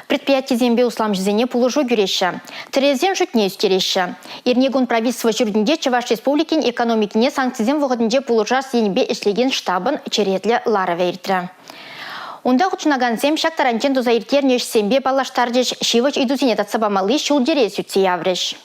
Предприятие зембе услам жезене пулыжу гюреші. Терезен жүтне үстереші. Ирнегун правительство жүрдінде Чуваш республикин экономикине санкцизен вғыдынде пулыжас енбе ішлеген штабын черетлі лары вейрді. Онда құчынаган зем шак тарантен дозаиртернеш сембе балаштардеш шивач идузине татсабамалы шулдерес үтсе явреш.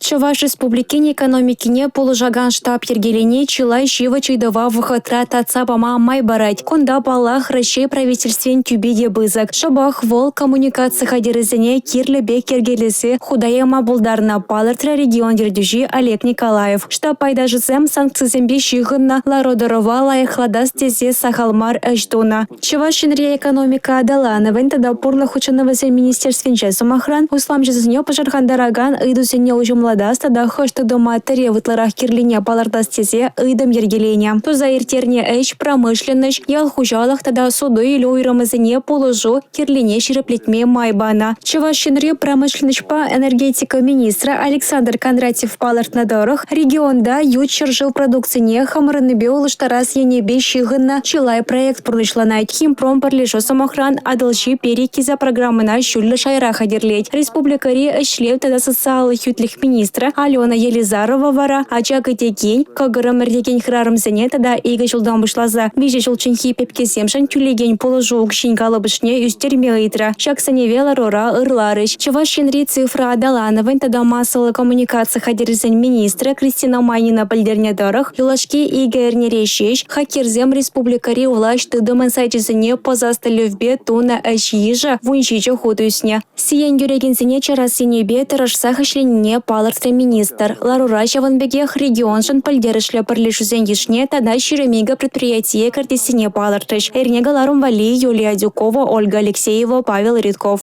Чуваш республикине экономикине полужаган штаб ергелене чилай шива чайдова выхатра татсабама май барать. Кунда балах Россия правительствен тюбеде бызак. Шабах вол коммуникация хадерезене кирле бек ергелесе худаяма булдарна палартра регион дердюжи Олег Николаев. Штаб пайдажызем санкцизембе шихынна лародорова лайхладас тезе сахалмар эждуна. Чуваш шенре экономика адалана вентада пурлы хучанова министерствен жезумахран услам жезіне пожархандараган идузене ужумла да хошты дома таре вытларах кирлине палардастезе ыйдам ергелене. Туза иртерне эш промышленность ял хужалах тада суду или уйрамызыне положу кирлине ширеплетме майбана. Чувашинре промышленность по энергетика министра Александр Кондратьев паларт на дорог регионда ючер жил продукцине хамраны биолыштарас енебе шигынна чилай проект пурнышланайт химпром парлежо самохран адалши перекиза программына шуллы шайра хадерлеть. Республикари эшлев тада социалых ютлих министра Алена Елизарова вара, ачак этекень, кагырым эрдеген храрым зене тада иге жылдан бушлаза. Беже жылчынхи пепкеземшан тюлеген положу укшин калабышне үстерме ыйтра. Шак саневела рора ырларыш. Чувашинри цифра адалановын тада массовый коммуникация хадерзен министра Кристина Майнина пальдерне дорог, юлашки иге эрнерешеш, хакерзем республикари влаш тыдымын сайтизене позастылевбе туна эшижа вуншича худусне. Сиен юреген зене чарасинебе тырышсах ишленне палар министр Ларура Чаванбегех регионшын пальдерышле парлешузен ешне тада ширемига предприятие картесине палартыш. Эрнега Ларумвали, Юлия Дюкова, Ольга Алексеева, Павел Редков.